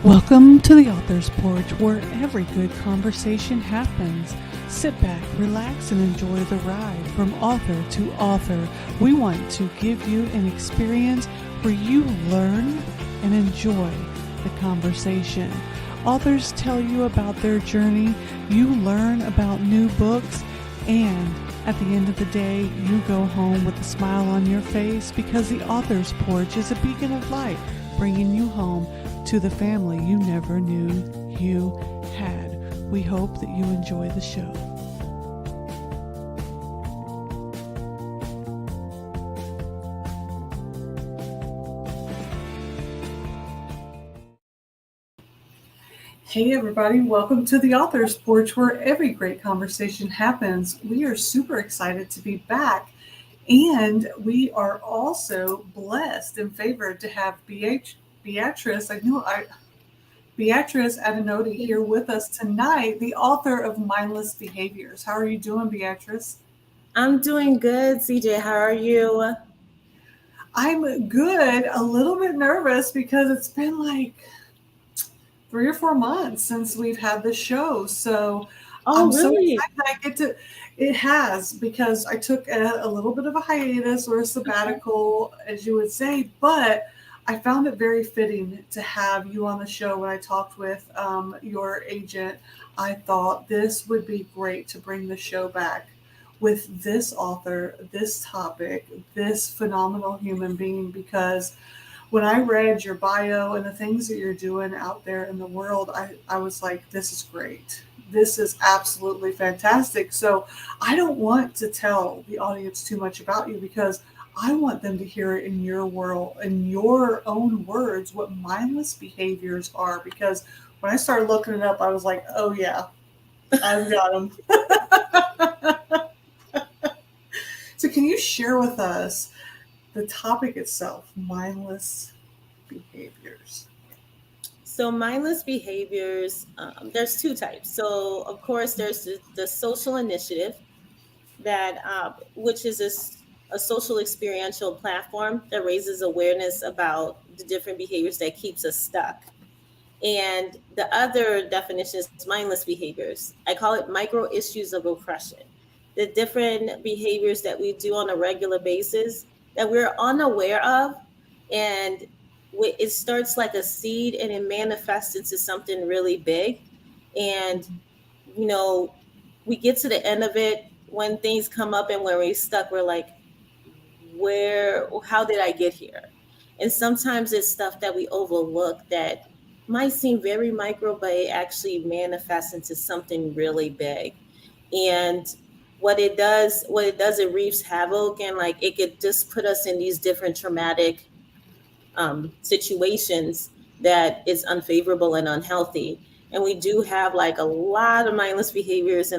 Welcome to the Author's Porch, where every good conversation happens. Sit back, relax, and enjoy the ride from author to author. We want to give you an experience where you learn and enjoy the conversation. Authors tell you about their journey, you learn about new books, and at the end of the day, you go home with a smile on your face because the Author's Porch is a beacon of light, bringing you home to the family you never knew you had. We hope that you enjoy the show. Hey everybody, welcome to the Author's Porch, where every great conversation happens. We are super excited to be back, and we are also blessed and favored to have Beatrice Adenodi here with us tonight, the author of Mindless Behaviors. How are you doing, Beatrice? I'm doing good, CJ. How are you? I'm good. A little bit nervous because it's been like 3 or 4 months since we've had the show. So I'm so excited I get to. It has, because I took a little bit of a hiatus or a sabbatical, as you would say, but I found it very fitting to have you on the show. When I talked with your agent, I thought this would be great to bring the show back with this author, this topic, this phenomenal human being, because when I read your bio and the things that you're doing out there in the world, I was like, this is great. This is absolutely fantastic. So I don't want to tell the audience too much about you, because I want them to hear it in your world, in your own words, what mindless behaviors are. Because when I started looking it up, I was like, oh yeah, I've got them. So can you share with us the topic itself, mindless behaviors? So mindless behaviors, there's two types. So of course, there's the social initiative, that which is a social experiential platform that raises awareness about the different behaviors that keeps us stuck. And the other definition is mindless behaviors. I call it micro issues of oppression. The different behaviors that we do on a regular basis that we're unaware of, and it starts like a seed and it manifests into something really big. And, we get to the end of it when things come up and when we're stuck, we're like, how did I get here? And sometimes it's stuff that we overlook that might seem very micro, but it actually manifests into something really big. And what it does, it wreaks havoc, and like it could just put us in these different traumatic situations that is unfavorable and unhealthy. And we do have like a lot of mindless behaviors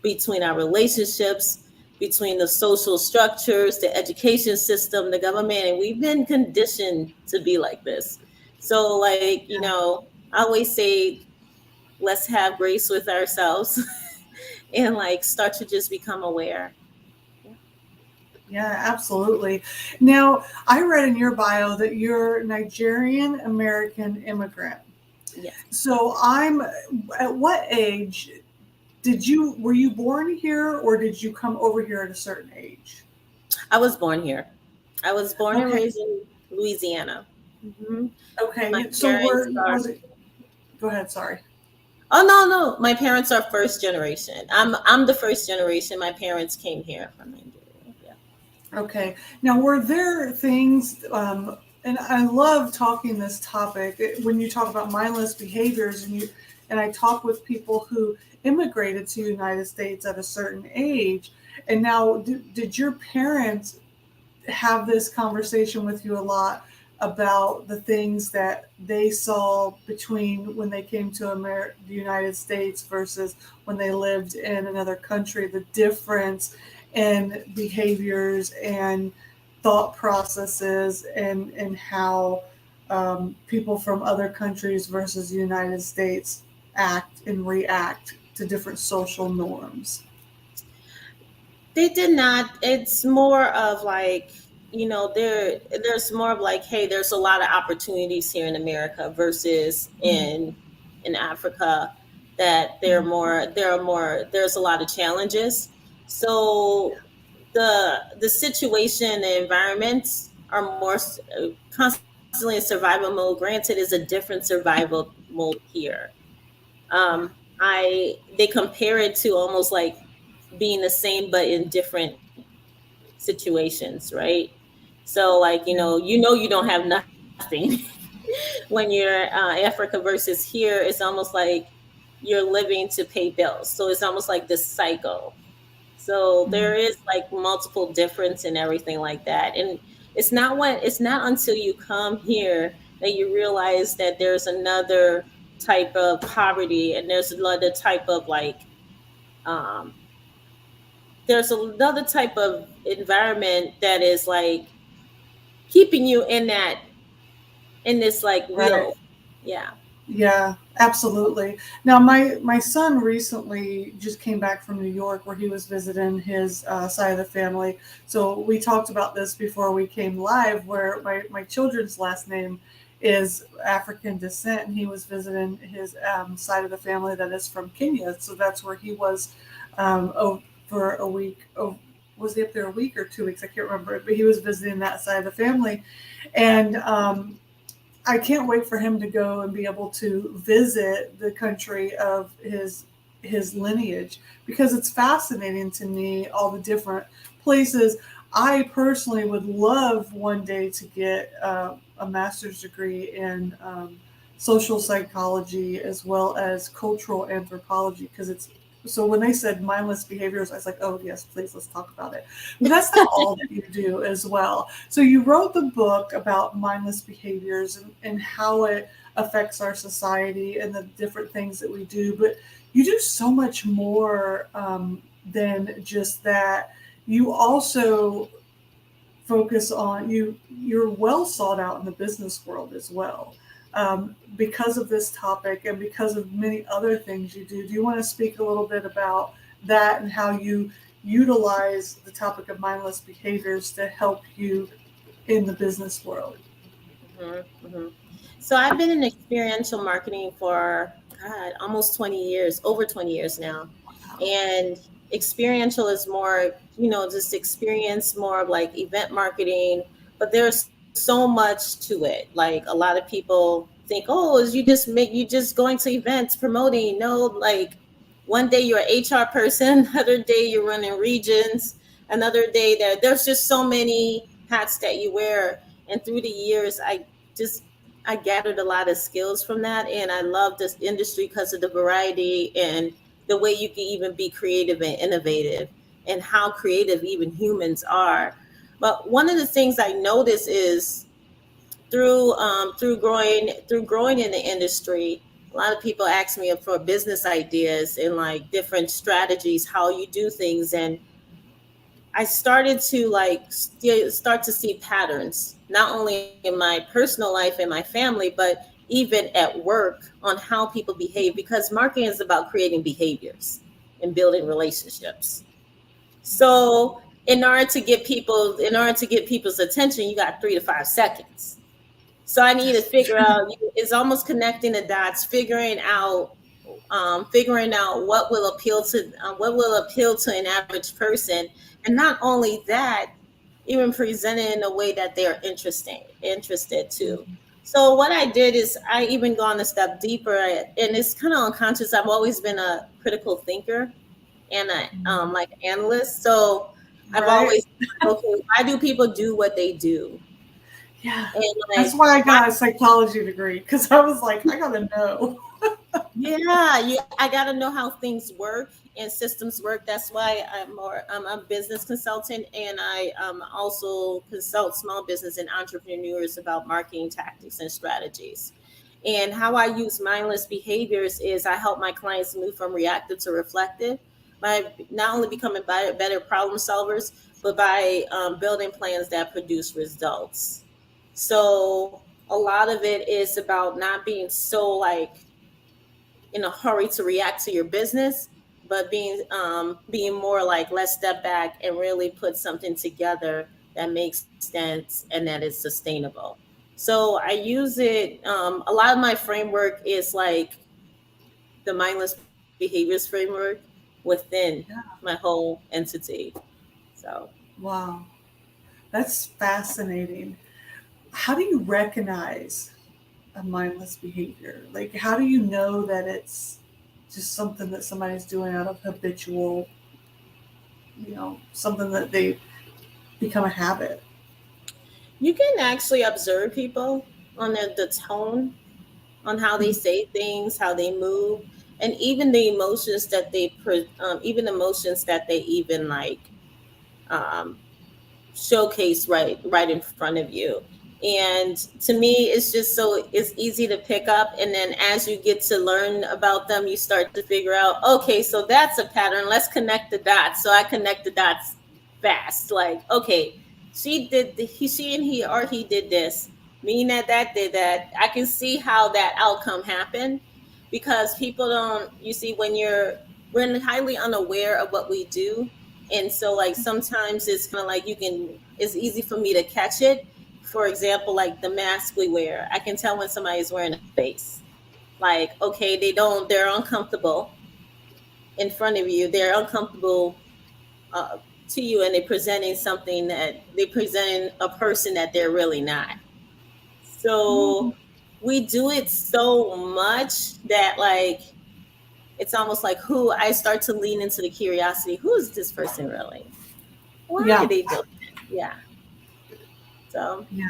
between our relationships, between the social structures, the education system, the government, and we've been conditioned to be like this. So like, I always say, let's have grace with ourselves and like start to just become aware. Yeah, absolutely. Now, I read in your bio that you're Nigerian American immigrant. Yes. So at what age were you born here, or did you come over here at a certain age? I was born here. I was born and raised in Louisiana. Mm-hmm. Okay. Go ahead. Sorry. Oh, no. My parents are first generation. I'm the first generation. My parents came here from Nigeria. Yeah. Okay. Now, were there things, and I love talking this topic, when you talk about mindless behaviors, and I talk with people who immigrated to the United States at a certain age. And now, did your parents have this conversation with you a lot about the things that they saw between when they came to the United States versus when they lived in another country, the difference in behaviors and thought processes, and how people from other countries versus the United States act and react to different social norms? They did not. It's more of like there's more of like, hey, there's a lot of opportunities here in America versus in Africa, that there's a lot of challenges. So the situation, the environments are more constantly in survival mode. Granted, is a different survival mode here. They compare it to almost like being the same but in different situations, right? So like, you don't have nothing when you're Africa versus here. It's almost like you're living to pay bills. So it's almost like this cycle. So there is like multiple difference and everything like that. And it's not until you come here that you realize that there's another type of poverty, and there's another type of like um there's another type of environment that is like keeping you in this like Right. wheel. Yeah. Yeah, absolutely. Now, my son recently just came back from New York, where he was visiting his side of the family. So we talked about this before we came live, where my children's last name is African descent, and he was visiting his side of the family that is from Kenya. So that's where he was for a week. Oh, was he up there a week or 2 weeks? I can't remember, but he was visiting that side of the family, and I can't wait for him to go and be able to visit the country of his lineage, because it's fascinating to me, all the different places. I personally would love one day to get a master's degree in social psychology as well as cultural anthropology, because it's so when they said mindless behaviors, I was like, oh yes, please, let's talk about it. But that's not all that you do as well. So you wrote the book about mindless behaviors and how it affects our society and the different things that we do. But you do so much more than just that. You also focus on you're well sought out in the business world as well, because of this topic and because of many other things you do. Do you want to speak a little bit about that and how you utilize the topic of mindless behaviors to help you in the business world? Hmm. So I've been in experiential marketing for God, almost 20 years, over 20 years now. And experiential is more, just experience, more of like event marketing, but there's so much to it. Like a lot of people think, oh, is you just going to events promoting. No, like one day you're an HR person, another day you're running regions, another day there's just so many hats that you wear. And through the years, just I gathered a lot of skills from that, and I love this industry because of the variety and the way you can even be creative and innovative, and how creative even humans are. But one of the things I notice is through growing in the industry, a lot of people ask me for business ideas and like different strategies, how you do things. And I started to start to see patterns, not only in my personal life and my family, but even at work, on how people behave, because marketing is about creating behaviors and building relationships. So in order to get people's attention, you got 3 to 5 seconds. So I need to figure out, it's almost connecting the dots, figuring out what will appeal to an average person, and not only that, even present it in a way that they're interested too. So what I did is I even gone a step deeper, and it's kind of unconscious. I've always been a critical thinker and like analyst. So I've Right? always thought, okay, why do people do what they do? Yeah. And That's like, why I why got a psychology degree, because I was like, I gotta know. yeah, I got to know how things work and systems work. That's why I'm a business consultant, and I also consult small business and entrepreneurs about marketing tactics and strategies. And how I use mindless behaviors is I help my clients move from reactive to reflective by not only becoming better problem solvers, but by building plans that produce results. So a lot of it is about not being so like in a hurry to react to your business, but being more like, let's step back and really put something together that makes sense, and that is sustainable. So I use it. A lot of my framework is like the mindless behaviors framework within Yeah. my whole entity. So Wow. That's fascinating. How do you recognize a mindless behavior? Like, how do you know that it's just something that somebody's doing out of habitual, something that they become a habit? you can actually observe people on the tone, on how they say things, how they move, and even the emotions that even emotions that they even like um, showcase right in front of you. And to me, it's easy to pick up, and then as you get to learn about them, you start to figure out, okay, so that's a pattern, let's connect the dots. So I connect the dots fast, like, okay, she and he did this, meaning that did that. I can see how that outcome happened, because people don't, you see, we're highly unaware of what we do. And so like sometimes it's kind of like it's easy for me to catch it. For example, like the mask we wear, I can tell when somebody is wearing a face. Like, okay, they're uncomfortable in front of you, they're uncomfortable uh, to you, and they presenting a person that they're really not. Mm. So we do it so much that like it's almost like, who I start to lean into the curiosity, who is this person really? Why are Yeah. they doing it? Yeah. So Yeah.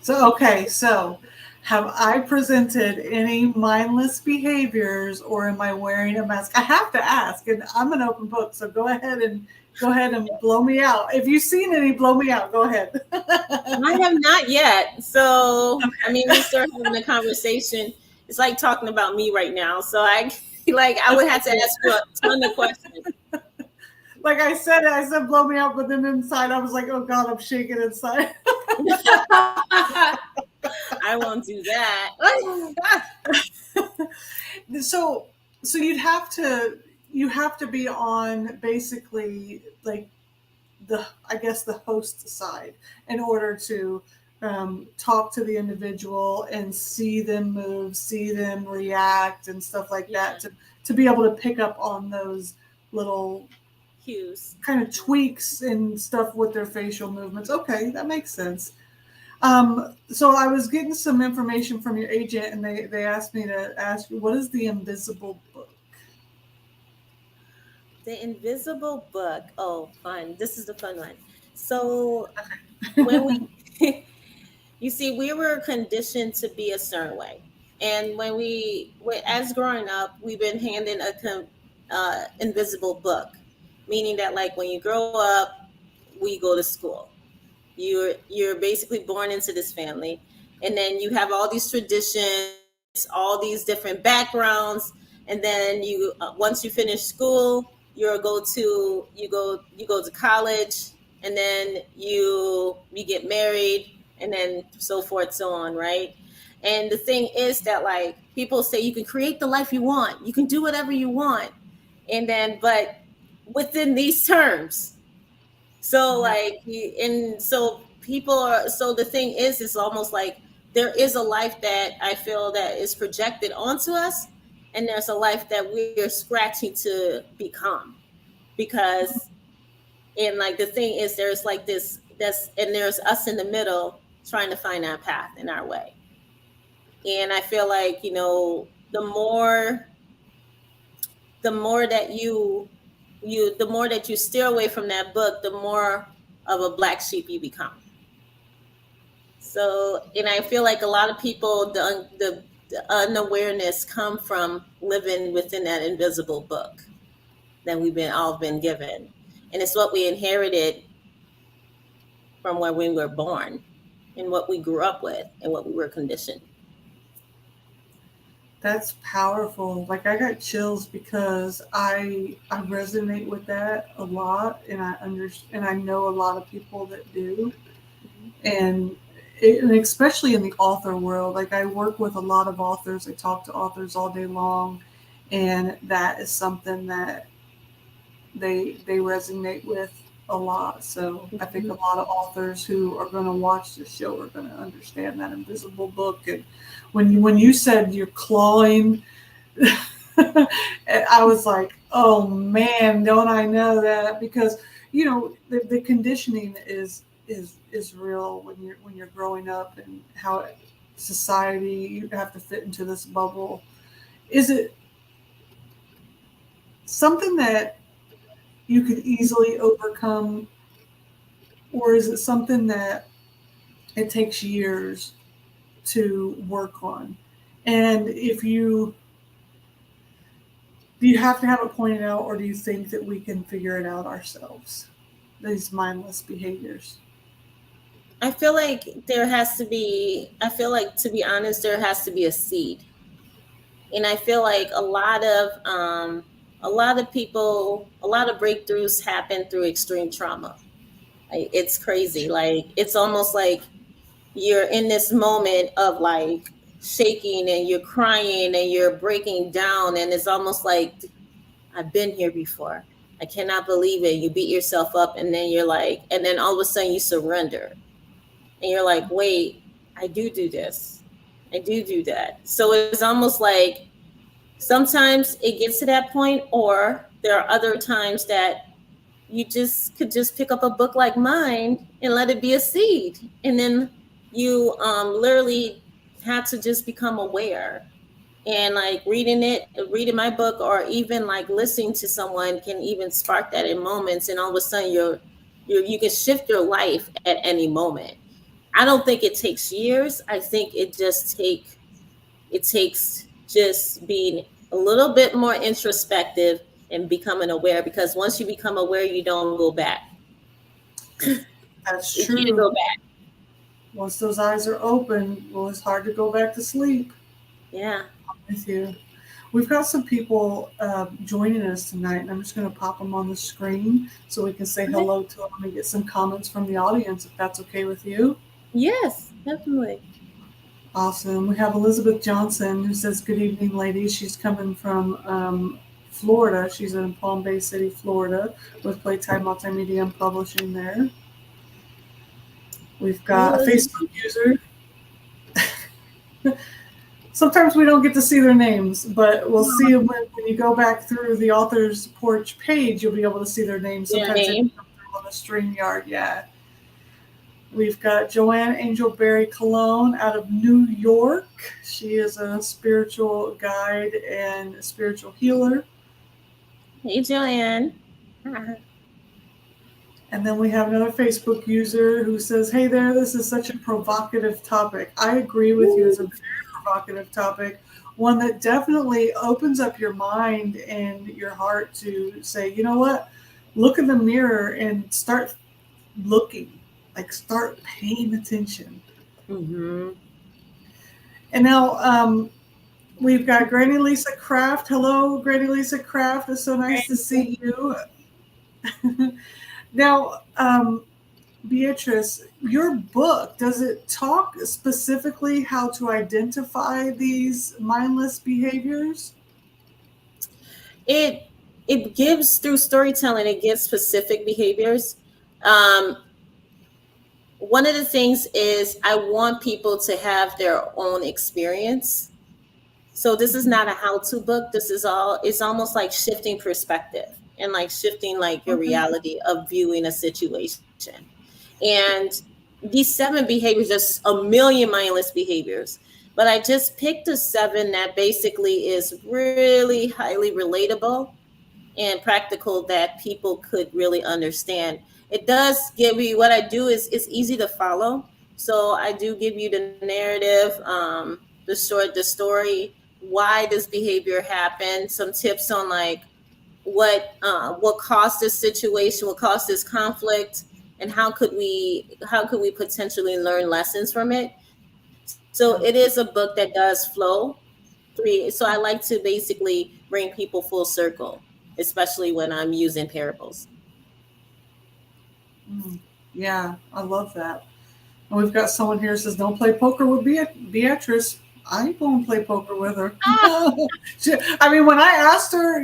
So have I presented any mindless behaviors or am I wearing a mask? I have to ask, and I'm an open book, so go ahead and blow me out. If you've seen any, blow me out. Go ahead. I have not yet. So I mean, we start having a conversation. It's like talking about me right now. So I like I would have to Okay. ask you a ton of questions. Like I said blow me out, but then inside I was like, oh God, I'm shaking inside. I won't do that. so so you have to be on basically like the I guess the host side in order to talk to the individual and see them move, see them react, and stuff like Yeah, that to be able to pick up on those little cues. kind of tweaks and stuff with their facial movements. Okay, that makes sense. So I was getting some information from your agent, and they asked me to ask you, what is the invisible book? The invisible book. Oh, fun. This is the fun one. So when we you see, we were conditioned to be a certain way. And as growing up, we've been handed invisible book, meaning that like when you grow up, we go to school. You're basically born into this family, and then you have all these traditions, all these different backgrounds, and then once you finish school, you go to college, and then you get married, and then so forth, so on, right? And the thing is that like people say you can create the life you want, you can do whatever you want, and then but within these terms. So Yeah, like and so people are, so the thing is, it's almost like there is a life that I feel that is projected onto us, and there's a life that we're scratching to become. Because and like the thing is, there's like this that's and there's us in the middle trying to find our path and our way. And I feel like, the more that the more that you steer away from that book, the more of a black sheep you become. So, and I feel like a lot of people, the unawareness come from living within that invisible book that we've been all been given, and it's what we inherited from where we were born, and what we grew up with, and what we were conditioned. that's powerful. Like I got chills because I resonate with that a lot, and I know a lot of people that do, and and especially in the author world. Like I work with a lot of authors. I talk to authors all day long, and that is something that they resonate with a lot. So I think a Mhm. lot of authors who are going to watch this show are going to understand that invisible book. And when you said you're clawing, I was like, oh man, don't I know that? Because the conditioning is real when you're growing up, and how society, you have to fit into this bubble. Is it something that you could easily overcome, or is it something that it takes years to work on? And if you do, you have to have it pointed out, or do you think that we can figure it out ourselves? These mindless behaviors. I feel like there has to be, I feel like, to be honest, there has to be a seed. And I feel like a lot of people, a lot of breakthroughs happen through extreme trauma. Like, it's crazy. Like, it's almost like you're in this moment of like shaking and you're crying and you're breaking down, and it's almost like, I've been here before. I cannot believe it. You beat yourself up, and then you're like, and then all of a sudden you surrender, and you're like, wait, I do this. I do that. So it's almost like sometimes it gets to that point, or there are other times that you just could just pick up a book like mine and let it be a seed. And then you literally have to just become aware. And like reading my book, or even like listening to someone can even spark that in moments. And all of a sudden you can shift your life at any moment. I don't think it takes years. I think it takes just being a little bit more introspective and becoming aware, because once you become aware, you don't go back. That's You can't true. go back. Once those eyes are open, well, it's hard to go back to sleep. Yeah. I'm with you. We've got some people joining us tonight, and I'm just going to pop them on the screen so we can say Okay. hello to them and get some comments from the audience, if that's okay with you. Yes, definitely. Awesome. We have Elizabeth Johnson who says, "Good evening, ladies." She's coming from Florida. She's in Palm Bay City, Florida, with Playtime Multimedia and Publishing there. We've got a Hello. Facebook user. Sometimes we don't get to see their names, but we'll see them when you go back through the author's porch page. You'll be able to see their names. Your Sometimes they name. come through on the StreamYard. Yeah. We've got Joanne Angelberry Cologne out of New York. She is a spiritual guide and a spiritual healer. Hey, Joanne. And then we have another Facebook user who says, "Hey there, this is such a provocative topic." I agree with you. It's a very provocative topic, one that definitely opens up your mind and your heart to say, you know what? Look in the mirror and start looking, like start paying attention. Mm-hmm. And now we've got Granny Lisa Craft. Hello, Granny Lisa Craft. It's so nice to see you. Now, Beatrice, your book, does it talk specifically how to identify these mindless behaviors? It it gives, through storytelling, it gives specific behaviors. Um, One of the things is I want people to have their own experience. So this is not a how-to book. This is all, it's almost like shifting perspective and like shifting like your Okay. reality of viewing a situation. And these 7 behaviors, there's a million mindless behaviors, but I just picked the 7 that basically is really highly relatable and practical that people could really understand. It does give you, what I do is it's easy to follow. So I do give you the narrative, the story, why this behavior happened, some tips on like what caused this situation, what caused this conflict, and how could we potentially learn lessons from it. So it is a book that does flow three. So I like to basically bring people full circle, especially when I'm using parables. Mm, yeah, I love that. And we've got someone here who says, "Don't play poker with Beatrice." I ain't going to play poker with her. I mean, when I asked her,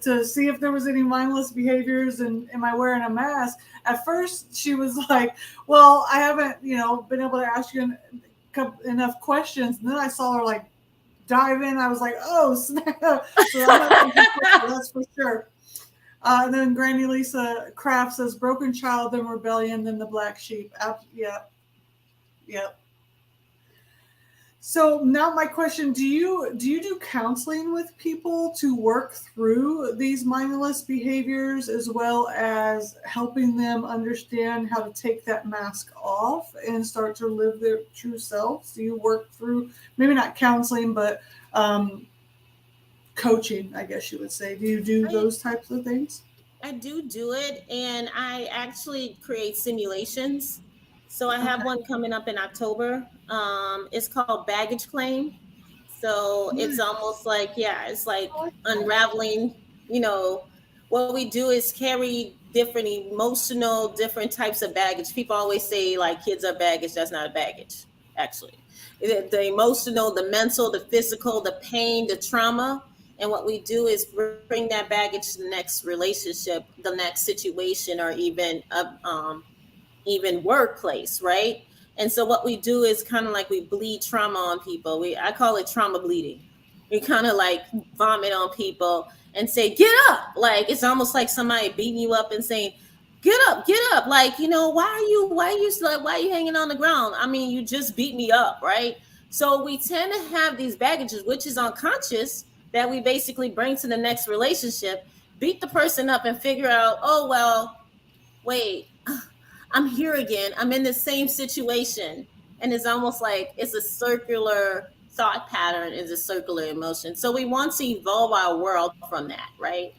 to see if there was any mindless behaviors and am I wearing a mask, at first she was like, well, I haven't, been able to ask you enough questions. And then I saw her like dive in. I was like, oh, snap. So I'm not going to do poker, that's for sure. And then Granny Lisa Craft says, broken child, then rebellion, then the black sheep. Yep. Yep. So now my question, do you do counseling with people to work through these mindless behaviors as well as helping them understand how to take that mask off and start to live their true selves? Do you work through, maybe not counseling, but coaching, I guess you would say? Do you do those types of things? I do it, and I actually create simulations. So I have Okay. one coming up in October. It's called baggage claim. So it's almost like, yeah, it's like unraveling, what we do is carry different emotional, different types of baggage. People always say like kids are baggage. That's not a baggage, actually. The emotional, the mental, the physical, the pain, the trauma. And what we do is bring that baggage to the next relationship, the next situation, or even workplace, right? And so what we do is kind of like we bleed trauma on people. I call it trauma bleeding. We kind of like vomit on people and say, "Get up!" Like it's almost like somebody beating you up and saying, "Get up, get up!" Like why are you hanging on the ground? I mean, you just beat me up, right? So we tend to have these baggages, which is unconscious, that we basically bring to the next relationship, beat the person up, and figure out, oh well, wait, I'm here again. I'm in the same situation. And it's almost like it's a circular thought pattern, is a circular emotion. So we want to evolve our world from that, right?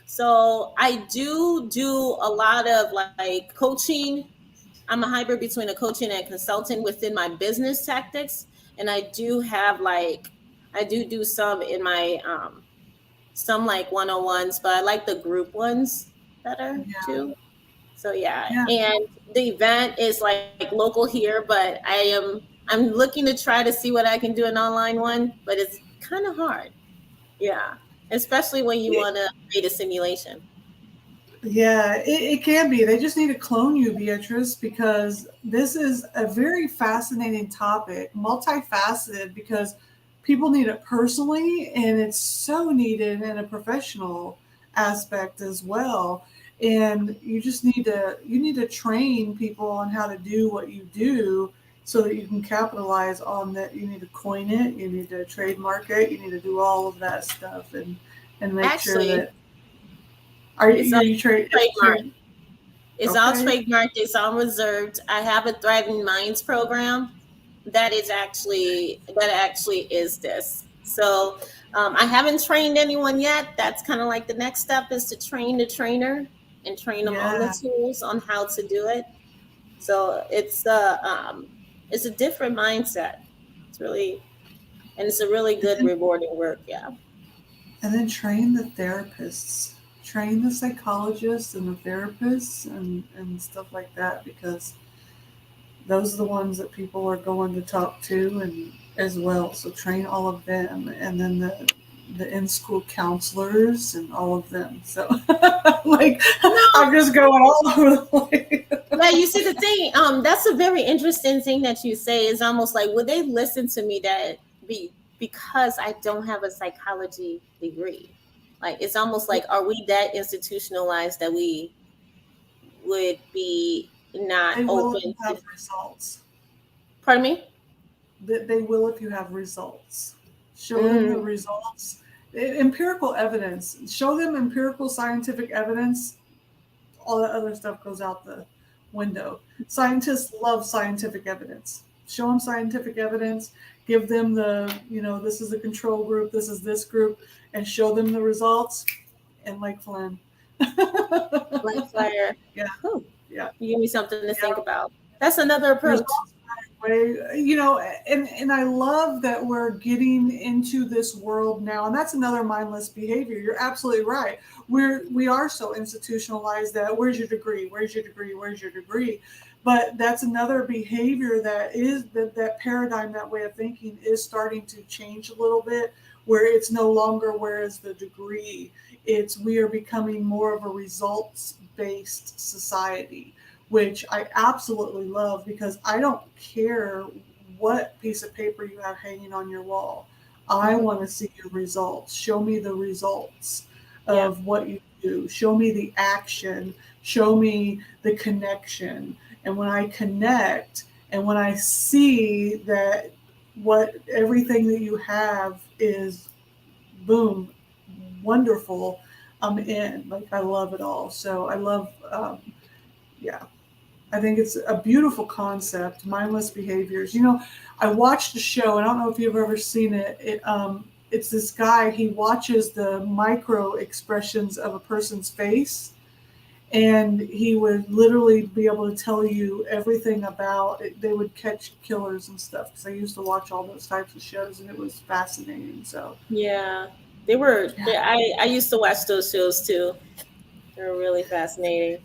So I do a lot of like coaching. I'm a hybrid between a coaching and consulting within my business tactics. And I do some in my some like one-on-ones, but I like the group ones better Yeah. too. So yeah, Yeah. and the event is like local here, but I'm looking to try to see what I can do an online one, but it's kind of hard. Yeah, especially when you want to create a simulation. Yeah, it can be. They just need to clone you, Beatrice, because this is a very fascinating topic, multifaceted, because people need it personally, and it's so needed in a professional aspect as well. And you need to train people on how to do what you do so that you can capitalize on that. You need to coin it, you need to trademark it, you need to do all of that stuff and make sure Actually, that are it's all you trade? It's trademark. trade. It's all Okay. trademarked. It's all reserved. I have a Thriving Minds program that actually is this. So I haven't trained anyone yet. That's kind of like the next step is to train the trainer and train them on the Yeah. tools on how to do it. So it's a different mindset. It's really and it's a really And good then, rewarding work. Yeah. and then train the therapists, train the psychologists and the therapists and stuff like that, because those are the ones that people are going to talk to and as well. So train all of them, and then the in school counselors and all of them. So like No, I'm just going all over the place. yeah, you see the thing, that's a very interesting thing that you say is almost like would they listen to me because I don't have a psychology degree? Like it's almost like are we that institutionalized that we would be not They will if open you to have results. pardon me? They will if you have results. Show them the Mm, results. Empirical evidence. Show them empirical scientific evidence. All that other stuff goes out the window. Scientists love scientific evidence. Show them scientific evidence. Give them this is a control group, this is this group, and show them the results. And like Flynn. like fire. Yeah, Whew, yeah, you give me something to think yeah. about. That's another approach. Results. And I love that we're getting into this world now, and that's another mindless behavior. You're absolutely right. We are so institutionalized that where's your degree? Where's your degree? Where's your degree? But that's another behavior that is that paradigm, that way of thinking is starting to change a little bit, where it's no longer where is the degree. It's we are becoming more of a results based society, which I absolutely love, because I don't care what piece of paper you have hanging on your wall. I Mhm. want to see your results. Show me the results Yeah. of what you do. Show me the action. Show me the connection. And when I connect, and when I see that what everything that you have is boom, wonderful, I'm in. Like, I love it all. So I love, yeah, I think it's a beautiful concept, mindless behaviors. I watched a show, and I don't know if you've ever seen it. It's this guy. He watches the micro expressions of a person's face, and he would literally be able to tell you everything about it. They would catch killers and stuff, because I used to watch all those types of shows, and it was fascinating. So, Yeah. They were, yeah. I used to watch those shows too. They were really fascinating.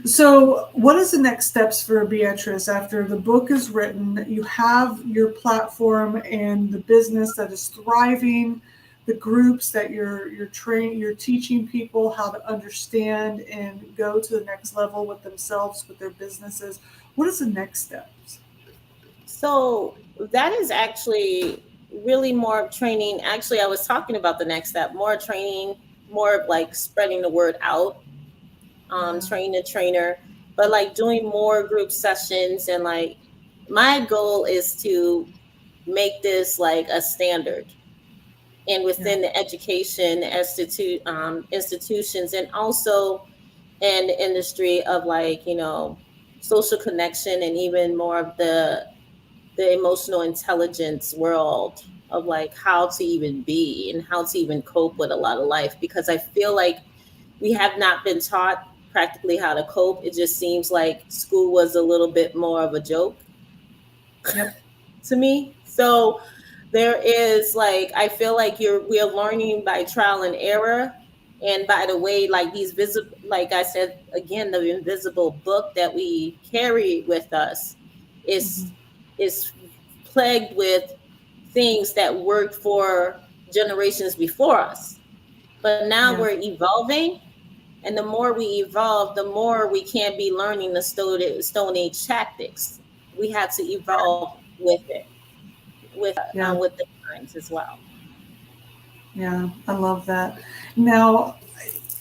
So, what is the next steps for Beatrice after the book is written? You have your platform and the business that is thriving, the groups that you're teaching people how to understand and go to the next level with themselves, with their businesses. What is the next steps? So that is actually really more of training. Actually, I was talking about the next step, more training, more of like spreading the word out, Yeah, training a trainer, but like doing more group sessions. And like my goal is to make this like a standard and yeah, within the education institutions, and also in the industry of like, social connection, and even more of the emotional intelligence world of like how to even be and how to even cope with a lot of life, because I feel like we have not been taught practically how to cope. It just seems like school was a little bit more of a joke yep, to me. So there is like, I feel like we're learning by trial and error. And by the way, like these visible, like I said again, the invisible book that we carry with us hmm, is is plagued with things that worked for generations before us. But now yeah, we're evolving, and the more we evolve, the more we can be learning the Stone Age tactics. We have to evolve with it, yeah. with the times as well. Yeah, I love that. Now,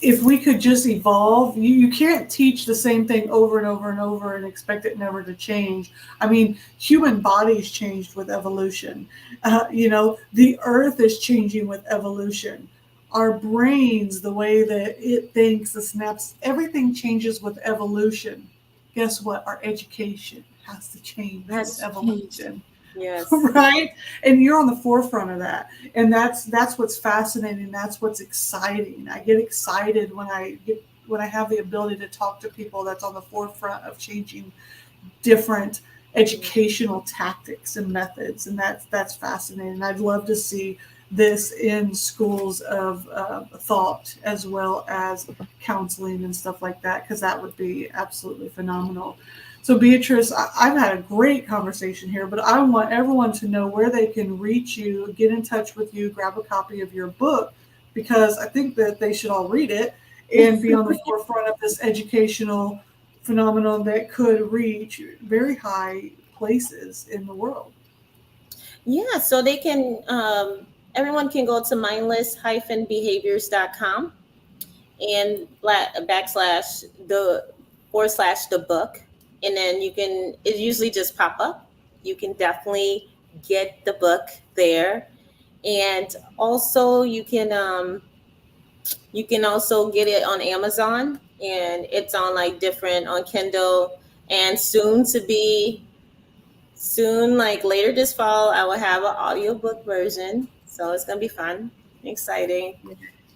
if we could just evolve, you can't teach the same thing over and over and over and expect it never to change. I mean, human bodies changed with evolution. The earth is changing with evolution. Our brains, the way that it thinks, the snaps, everything changes with evolution. Guess what? Our education has to change with Has changed. evolution. Yes. Right, and you're on the forefront of that, and that's what's fascinating. That's what's exciting. I get excited when I have the ability to talk to people that's on the forefront of changing different educational tactics and methods, and that's fascinating. I'd love to see this in schools of thought, as well as counseling and stuff like that, because that would be absolutely phenomenal. So, Beatrice, I've had a great conversation here, but I want everyone to know where they can reach you, get in touch with you, grab a copy of your book, because I think that they should all read it and be on the forefront of this educational phenomenon that could reach very high places in the world. Yeah, so they can, everyone can go to mindless-behaviors.com and backslash the forward slash the book. And then it usually just pop up. You can definitely get the book there. And also you can also get it on Amazon, and it's on like different on Kindle, and soon, like later this fall, I will have an audiobook version. So it's gonna be fun, exciting.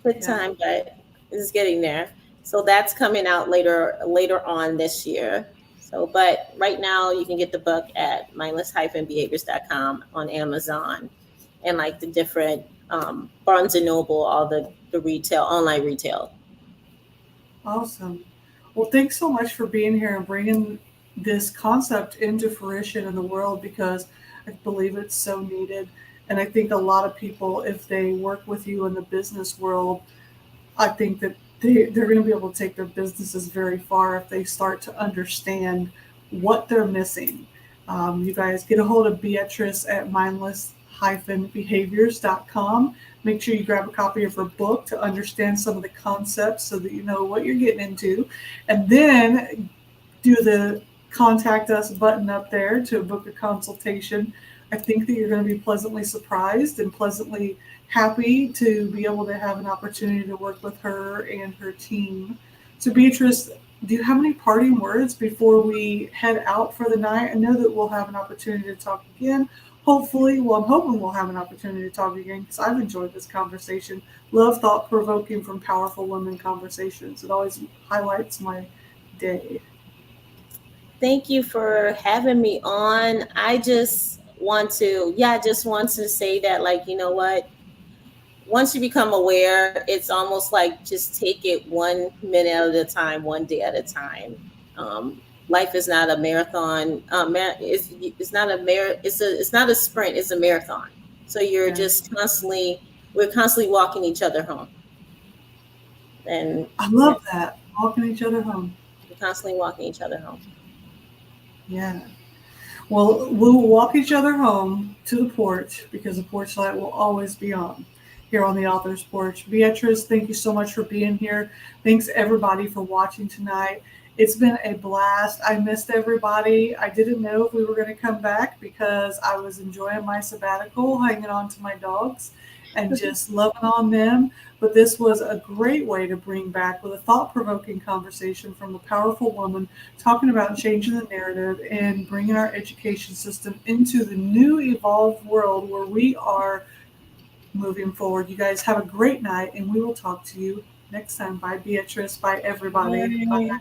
Quick Yeah. time, but it's getting there. So that's coming out later on this year. So, but right now you can get the book at mindless-behaviors.com on Amazon and like the different Barnes and Noble, all the retail, online retail. Awesome. Well, thanks so much for being here and bringing this concept into fruition in the world, because I believe it's so needed. And I think a lot of people, if they work with you in the business world, I think that they're going to be able to take their businesses very far if they start to understand what they're missing. You guys get a hold of Beatrice at mindless-behaviors.com. Make sure you grab a copy of her book to understand some of the concepts so that you know what you're getting into. And then do the contact us button up there to book a consultation. I think that you're going to be pleasantly surprised and pleasantly happy to be able to have an opportunity to work with her and her team. So, Beatrice, do you have any parting words before we head out for the night? I know that we'll have an opportunity to talk again. Hopefully, well, I'm hoping we'll have an opportunity to talk again because I've enjoyed this conversation. Love thought provoking from powerful women conversations. It always highlights my day. Thank you for having me on. I just want to say that, like, you know what? Once you become aware, it's almost like just take it 1 minute at a time, one day at a time. Life is not a marathon. It's not a it's not a sprint. It's a marathon. So you're Yeah. just constantly we're constantly walking each other home, and I yeah, love that. Walking each other home. we're constantly walking each other home. Yeah. Well, we'll walk each other home to the porch because the porch light will always be on here on the author's porch. Beatrice, thank you so much for being here. Thanks everybody for watching tonight. It's been a blast. I missed everybody. I didn't know if we were going to come back because I was enjoying my sabbatical, hanging on to my dogs and just loving on them. But this was a great way to bring back with a thought provoking conversation from a powerful woman talking about changing the narrative and bringing our education system into the new evolved world where we are moving forward. You guys have a great night, and we will talk to you next time. Bye, Beatrice. Bye, everybody. Bye. Bye.